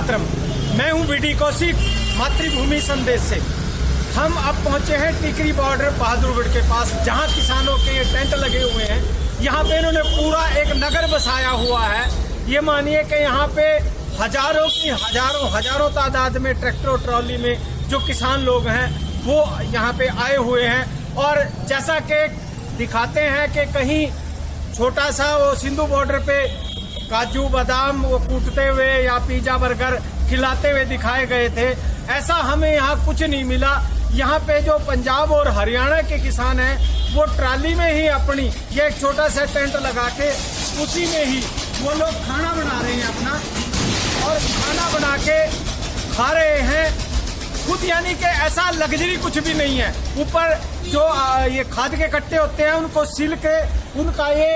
मातरम। मैं हूं बीडी कौशिक, मातृभूमि संदेश से। हम अब पहुंचे हैं टिकरी बॉर्डर बहादुरगढ़ के पास, जहां किसानों के ये टेंट लगे हुए हैं। यहाँ पे इन्होंने पूरा एक नगर बसाया हुआ है। ये मानिए कि यहाँ पे हजारों तादाद में ट्रैक्टर ट्रॉली में जो किसान लोग हैं वो यहाँ पे आए हुए हैं। और जैसा कि दिखाते हैं कि कहीं छोटा सा वो सिंधु बॉर्डर पे काजू बादाम वो कूटते हुए या पिज्जा बर्गर खिलाते हुए दिखाए गए थे, ऐसा हमें यहाँ कुछ नहीं मिला। यहाँ पे जो पंजाब और हरियाणा के किसान हैं वो ट्राली में ही अपनी ये एक छोटा सा टेंट लगा के उसी में ही वो लोग खाना बना रहे हैं अपना, और खाना बना के खा रहे हैं खुद। यानी कि ऐसा लग्जरी कुछ भी नहीं है। ऊपर जो ये खाद के कट्टे होते हैं उनको सिल के उनका ये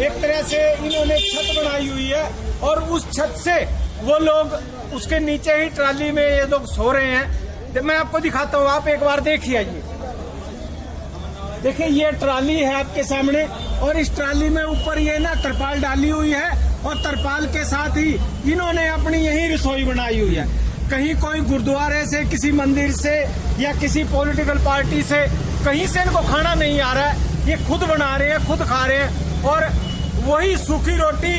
एक तरह से इन्होंने छत बनाई हुई है, और उस छत से वो लोग उसके नीचे ही ट्राली में ये लोग सो रहे हैं। मैं आपको दिखाता हूँ, आप एक बार देखिए। आइए देखिए, ये ट्राली है आपके सामने, और इस ट्राली में ऊपर ये ना तरपाल डाली हुई है, और तरपाल के साथ ही इन्होंने अपनी यही रसोई बनाई हुई है। कहीं कोई गुरुद्वारे से, किसी मंदिर से या किसी पॉलिटिकल पार्टी से कहीं से इनको खाना नहीं आ रहा है। ये खुद बना रहे हैं, खुद खा रहे हैं, और वही सूखी रोटी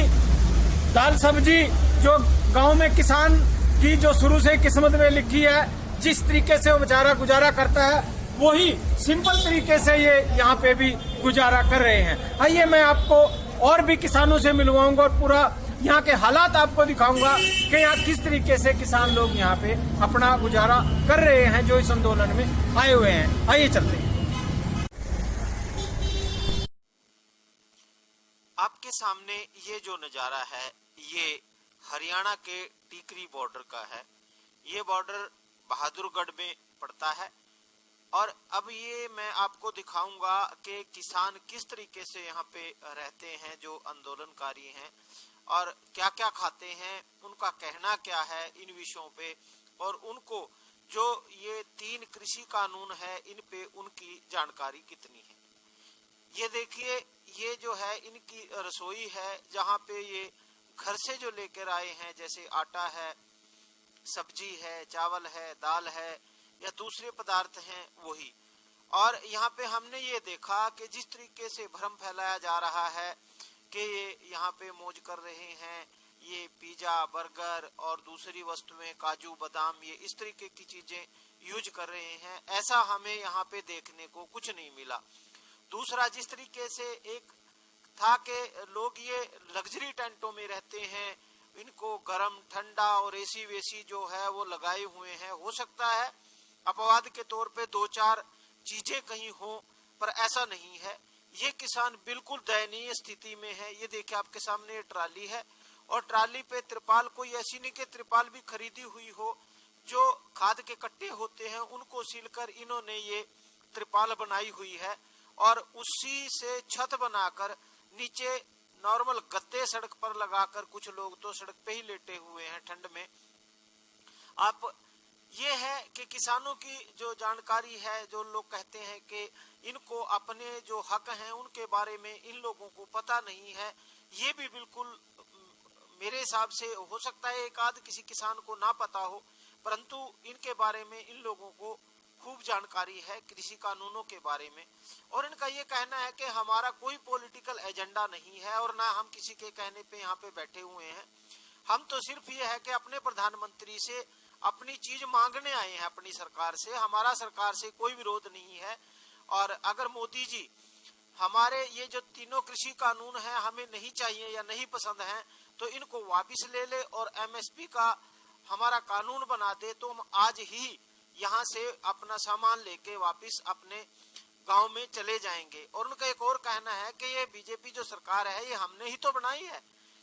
दाल सब्जी जो गांव में किसान की जो शुरू से किस्मत में लिखी है, जिस तरीके से वो बेचारा गुजारा करता है, वही सिंपल तरीके से ये यहाँ पे भी गुजारा कर रहे हैं। आइए मैं आपको और भी किसानों से मिलवाऊंगा और पूरा यहाँ के हालात आपको दिखाऊंगा कि यहाँ किस तरीके से किसान लोग यहाँ पे अपना गुजारा कर रहे हैं जो इस आंदोलन में आए हुए हैं। आइए चलते हैं। आपके सामने ये जो नज़ारा है ये हरियाणा के टिकरी बॉर्डर का है। ये बॉर्डर बहादुरगढ़ में पड़ता है, और अब ये मैं आपको दिखाऊंगा कि किसान किस तरीके से यहाँ पे रहते हैं जो आंदोलनकारी हैं, और क्या क्या खाते हैं, उनका कहना क्या है इन विषयों पे, और उनको जो ये 3 कृषि कानून है इन पे उनकी जानकारी कितनी है। ये देखिए, ये जो है इनकी रसोई है, जहाँ पे ये घर से जो लेकर आए हैं, जैसे आटा है, सब्जी है, चावल है, दाल है या दूसरे पदार्थ हैं वही। और यहाँ पे हमने ये देखा कि जिस तरीके से भ्रम फैलाया जा रहा है कि ये यहाँ पे मौज कर रहे हैं, ये पिज्जा बर्गर और दूसरी वस्तुएं काजू बादाम ये इस तरीके की चीजें यूज कर रहे हैं, ऐसा हमें यहाँ पे देखने को कुछ नहीं मिला। दूसरा, जिस तरीके से एक था कि लोग ये लग्जरी टेंटों में रहते हैं, इनको गरम ठंडा और एसी वेसी जो है वो लगाए हुए हैं। हो सकता है अपवाद के तौर पे 2-4 चीजें कहीं हो, पर ऐसा नहीं है। ये किसान बिल्कुल दयनीय स्थिति में है। ये देखिए आपके सामने ये ट्राली है, और ट्राली पे त्रिपाल कोई ऐसी नहीं कि त्रिपाल भी खरीदी हुई हो। जो खाद के कट्टे होते हैं उनको सिलकर इन्होंने ये त्रिपाल बनाई हुई है, और उसी से छत बनाकर नीचे नॉर्मल गद्दे सड़क पर लगाकर, कुछ लोग तो सड़क पे ही लेटे हुए हैं ठंड में। आप ये है कि किसानों की जो जानकारी है, जो लोग कहते हैं कि इनको अपने जो हक हैं उनके बारे में इन लोगों को पता नहीं है, ये भी बिल्कुल मेरे हिसाब से हो सकता है एक आध किसी किसान को ना पता हो, परंतु इनके बारे में इन लोगों को खूब जानकारी है कृषि कानूनों के बारे में। और इनका ये कहना है कि हमारा कोई पॉलिटिकल एजेंडा नहीं है, और ना हम किसी के कहने पे यहाँ पे बैठे हुए हैं। हम तो सिर्फ ये है कि अपने प्रधानमंत्री से अपनी चीज मांगने आए हैं, अपनी सरकार से। हमारा सरकार से कोई विरोध नहीं है, और अगर मोदी जी हमारे ये जो 3 कृषि कानून हैं हमें नहीं चाहिए या नहीं पसंद हैं, तो इनको वापस ले ले और MSP का हमारा कानून बना दे, तो हम आज ही यहाँ से अपना सामान लेके वापस अपने गांव में चले जाएंगे। और उनका एक और कहना है कि ये बीजेपी जो सरकार है ये हमने ही तो बनाई है,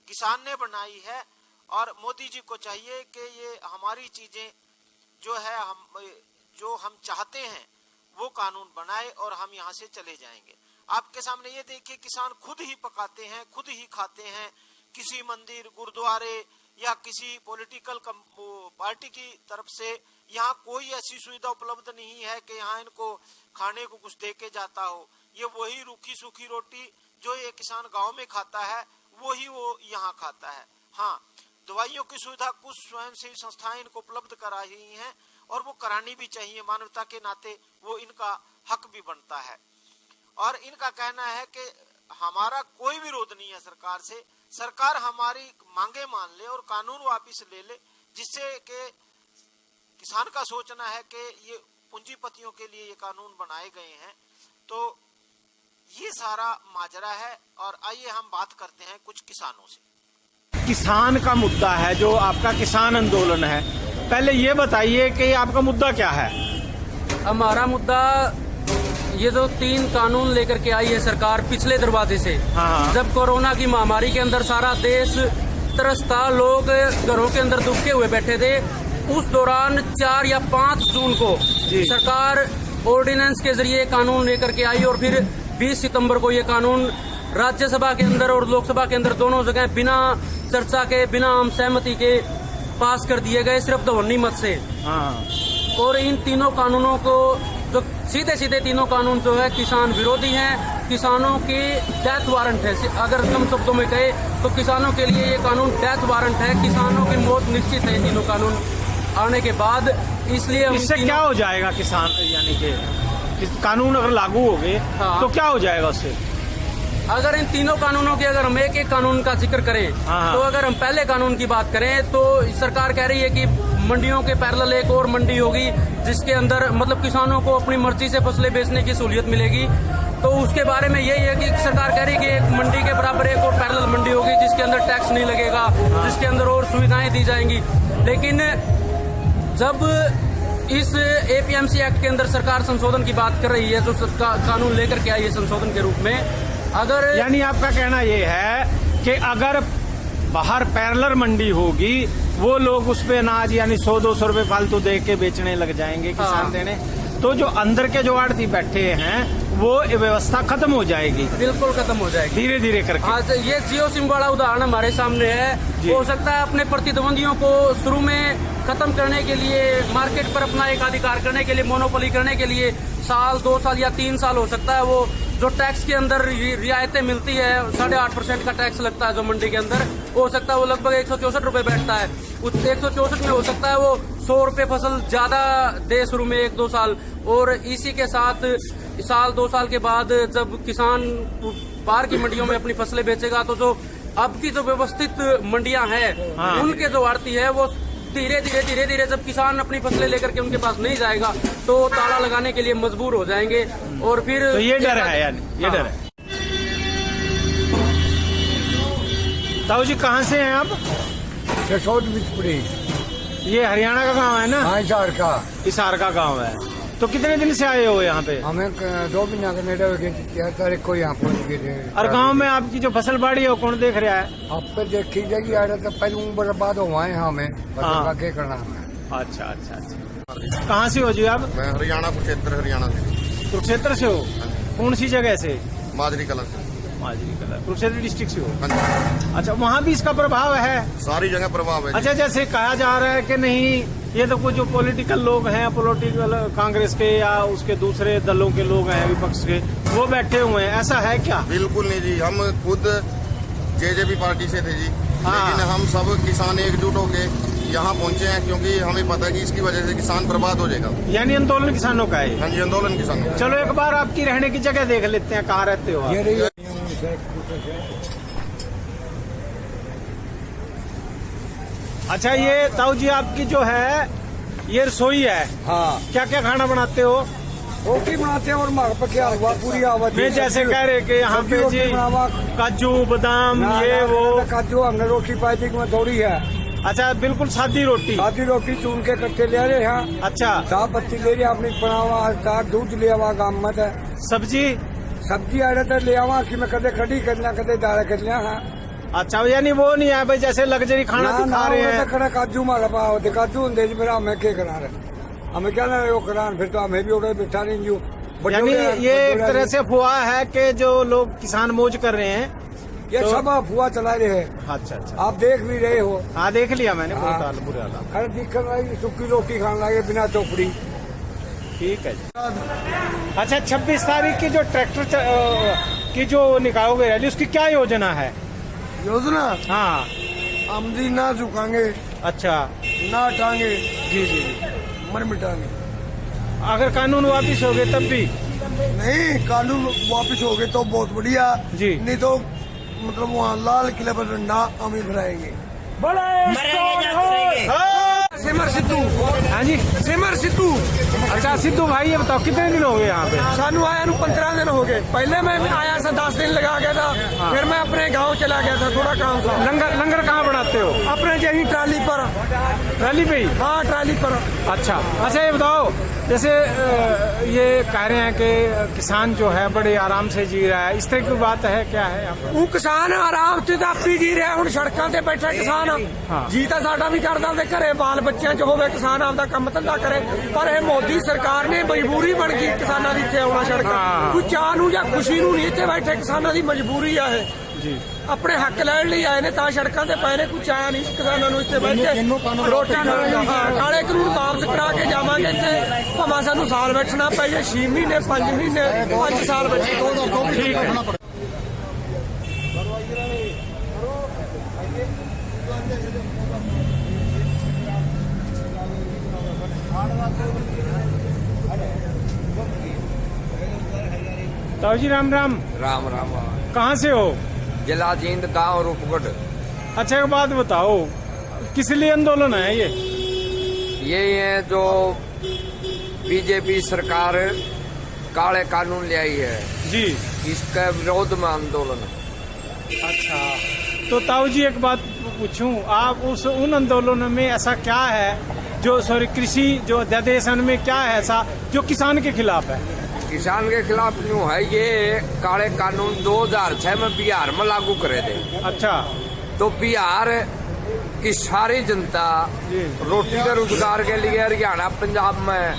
किसान ने बनाई है, और मोदी जी को चाहिए कि ये हमारी चीजें जो हम चाहते हैं वो कानून बनाए और हम यहाँ से चले जाएंगे। आपके सामने ये देखिए, किसान खुद ही पकाते हैं, खुद ही खाते हैं। किसी मंदिर, गुरुद्वारे या किसी पॉलिटिकल पार्टी की तरफ से यहाँ कोई ऐसी सुविधा उपलब्ध नहीं है कि यहाँ इनको खाने को कुछ दे के जाता हो। ये वही रूखी सूखी रोटी जो ये किसान गांव में खाता है वही वो यहाँ खाता है। हाँ, दवाइयों की सुविधा कुछ स्वयंसेवी संस्थाएं इनको उपलब्ध करा रही हैं और वो करानी भी चाहिए, मानवता के नाते वो इनका हक भी बनता है। और इनका कहना है कि हमारा कोई विरोध नहीं है सरकार से, सरकार हमारी मांगे मान ले और कानून वापिस ले ले, जिससे कि किसान का सोचना है कि ये पूंजीपतियों के लिए ये कानून बनाए गए हैं। तो ये सारा माजरा है और आइए हम बात करते हैं कुछ किसानों से। किसान का मुद्दा है जो आपका किसान आंदोलन है, पहले ये बताइए कि आपका मुद्दा क्या है? हमारा मुद्दा ये जो 3 कानून लेकर के आई है सरकार पिछले दरवाजे से। हाँ। जब कोरोना की महामारी के अंदर सारा देश त्रस्त, लोग घरों के अंदर दुबके हुए बैठे थे, उस दौरान 4 या 5 जून को सरकार ऑर्डिनेंस के जरिए कानून लेकर के आई और फिर 20 सितंबर को ये कानून राज्यसभा के अंदर और लोकसभा के अंदर दोनों जगह बिना चर्चा के, बिना आम सहमति के पास कर दिए गए, सिर्फ ध्वनि मत से। हाँ। और इन तीनों कानूनों को जो सीधे सीधे तीनों कानून जो है किसान विरोधी हैं, किसानों की डेथ वारंट है। अगर कम शब्दों में कहे तो किसानों के लिए ये कानून डेथ वारंट है, किसानों की मौत निश्चित है तीनों कानून आने के बाद। इसलिए इससे क्या हो जाएगा किसान, यानी कि कानून अगर लागू हो गए तो क्या हो जाएगा उससे? अगर इन तीनों कानूनों के अगर हम एक कानून का जिक्र करें तो अगर हम पहले कानून की बात करें तो सरकार कह रही है कि मंडियों के पैरेलल एक और मंडी होगी जिसके अंदर मतलब किसानों को अपनी मर्जी से फसलें बेचने की सहूलियत मिलेगी। तो उसके बारे में यही है कि सरकार कह रही है कि एक मंडी के बराबर एक और पैरेलल मंडी होगी जिसके अंदर टैक्स नहीं लगेगा, जिसके अंदर और सुविधाएं दी जाएंगी। लेकिन जब इस APMC एक्ट के अंदर सरकार संशोधन की बात कर रही है, जो कानून लेकर के आई है संशोधन के रूप में, अगर यानी आपका कहना ये है कि अगर बाहर पैरेलल मंडी होगी वो लोग उस पे अनाज यानी 100-200 रुपए फालतू दे के बेचने लग जाएंगे किसान देने, तो जो अंदर के जो आड़ती बैठे हैं वो व्यवस्था खत्म हो जाएगी। बिल्कुल खत्म हो जाएगी धीरे धीरे करके। हाँ, ये जियो सिम वाला उदाहरण हमारे सामने है। हो सकता है अपने प्रतिद्वंदियों को शुरू में खत्म करने के लिए, मार्केट पर अपना एक अधिकार करने के लिए, मोनोपोली करने के लिए 1 साल 2 साल या 3 साल हो सकता है वो जो टैक्स के अंदर रियायतें मिलती है, 8.5% का टैक्स लगता है जो मंडी के अंदर, हो सकता है वो लगभग 164 रुपए बैठता है। उस 164 में हो सकता है वो 100 रुपए फसल ज्यादा दे शुरू में 1-2 साल, और इसी के साथ 1-2 साल के बाद जब किसान बाहर की मंडियों में अपनी फसलें बेचेगा तो जो अब की जो व्यवस्थित मंडियां हैं उनके जो आड़ती है वो धीरे धीरे जब किसान अपनी फसलें लेकर के उनके पास नहीं जाएगा तो ताला लगाने के लिए मजबूर हो जाएंगे। और फिर तो ये डर है, यानी ये डर है। ताऊ जी कहाँ से हैं आप? ये हरियाणा का गांव है ना? हाँ, हिसार का गांव है। तो कितने दिन से आए हो यहाँ पे? हमें 2 महीना का नेड़ा 13 तारीख को यहाँ पहुँच गए थे। और गांव में आपकी जो फसल बाड़ी है वो कौन देख रहा है? आप पे देखी जाएगी आ रहा था पहले बर्बाद हुआ है हमें क्या करना है। अच्छा अच्छा अच्छा। कहाँ से हो जी आप? मैं हरियाणा कुरुक्षेत्र हरियाणा से। कुरुक्षेत्र से हो? कौन सी जगह से? माजरी कला से। माजरी कला कुरुक्षेत्र डिस्ट्रिक्ट से हो? हाँ जी। अच्छा, वहाँ भी इसका प्रभाव है? सारी जगह प्रभाव है। अच्छा, जैसे कहा जा रहा है कि नहीं ये तो कुछ जो पॉलिटिकल लोग हैं, पॉलिटिकल कांग्रेस के या उसके दूसरे दलों के लोग हैं विपक्ष के, वो बैठे हुए हैं, ऐसा है क्या? बिल्कुल नहीं जी, हम खुद जेजेपी पार्टी से थे जी। लेकिन हम सब किसान एकजुट होके यहाँ पहुँचे हैं क्योंकि हमें पता है कि इसकी वजह से किसान बर्बाद हो जाएगा। यानी आंदोलन किसानों का है? हाँ जी, आंदोलन किसानों का। चलो एक बार आपकी रहने की जगह देख लेते हैं, कहाँ रहते हो आप? अच्छा, ये ताऊ जी आपकी जो है ये रसोई है? हाँ। क्या क्या खाना बनाते हो? रोटी बनाते हैं और मार पर क्या हुआ पूरी आवाज मैं जैसे कह रहे कि यहाँ पे जी काजू बादाम ये वो काजू हमने रोटी पाई थी में थोड़ी है। अच्छा, बिल्कुल सादी रोटी? सादी रोटी चून के कट्टे ले रहे हैं। अच्छा, साफ पत्ती ले रहे अपनी बनावा, साग दूध ले आवा गाँव में। सब्जी आ रहा था ले आवा कि मैं कदे खड़ी कर लिया कदे दाल कर लिया। हाँ। अच्छा, यानी वो नहीं है भाई जैसे लग्जरी खाना दिखा रहे हैं? खड़ा काजू मारा पाओ काजू होंगे मेरा हमें क्या करा रहे, हमें क्या ना वो करा, फिर तो हमें भी उड़े बिठा नहीं। यानी ये एक तरह से अफवाह है कि जो लोग किसान मौज कर रहे हैं, ये तो सब अफवाह चला रहे हैं। अच्छा अच्छा, आप देख भी रहे हो? हाँ, देख लिया मैंने। खड़े दिक्कत लगी, सूखी रोटी खाने लगे बिना चौपड़ी। ठीक है जी। अच्छा, 26 तारीख की जो ट्रैक्टर की जो निकालोगे रैली, उसकी क्या योजना है? योजना? हाँ, आमदी ना झुकाएंगे, अच्छा ना हटाएंगे, जी जी। मर मिटाएंगे। अगर कानून वापिस हो गए तब भी? नहीं, कानून वापस हो गए तो बहुत बढ़िया जी। नहीं तो मतलब वहाँ लाल किले पर डंडा हम ही फहराएंगे। सिमर सिद्धू। हाँ जी, सिमर सिद्धू। अच्छा सिद्धू भाई, ये बताओ कितने दिन हो गए यहाँ पे? सानू आया 15 दिन हो गए। पहले मैं आया था 10 दिन लगा गया था, फिर मैं अपने गांव चला गया था, थोड़ा काम था। लंगर कहाँ बनाते हो? अपने यही ट्राली पर। ट्राली पे ही? हाँ, ट्राली पर। अच्छा अच्छा, ये बताओ जैसे ये कह रहे हैं कि किसान जो है बड़े आराम से जी रहा है, इस तरह की बात है क्या है यहाँ पर? वो किसान आराम से आपी जी रहा हूँ, सड़कों ते बैठा किसान हाँ। जी तो साडा भी करदा ते घरे बाल बच्चों च होवे, किसान आपदा काम धंधा करे। पर ये मोदी सरकार ने मजबूरी बन गई किसानों की इत्थे आउणा सड़क। हाँ। कोई चाह नूं जां खुशी नूं नहीं इत्थे बैठे, किसानों की मजबूरी है जी। अपने हक लैण लई आए ने तां सड़कों ते पए ने। कोई चाह नहीं किसानों नूं इत्थे बैठे रोटी काले कानून वापस करा के जावांगे। इत्थे भावें सानूं साल बैठना पै जाए, 6 महीने 5 महीने 5 साल बैठे। ताऊ जी राम राम। राम राम। कहाँ से हो? जिला जींद गांव रूपगढ़। अच्छा एक बात बताओ, किस लिए आंदोलन है ये? है जो बीजेपी सरकार काले कानून ले आई है जी, इसके विरोध में आंदोलन। अच्छा तो ताऊ जी एक बात पूछूं, आप उन आंदोलनों में ऐसा क्या है जो कृषि जो अध्यादेशन में क्या है ऐसा जो किसान के खिलाफ है? किसान के खिलाफ यूँ है, ये काले कानून 2006 में बिहार में लागू करे थे। अच्छा, तो बिहार की सारी जनता रोटी के रोजगार के लिए हरियाणा पंजाब में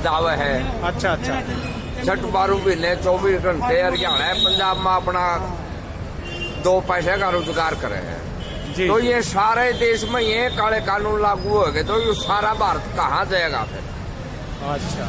दावा है। अच्छा अच्छा, 6-12 महीने 24 घंटे हरियाणा पंजाब में अपना 2 पैसे का रोजगार करे हैं। जी। तो ये सारे देश में ये काले कानून लागू हो गए, तो ये सारा भारत कहाँ जाएगा फिर? अच्छा।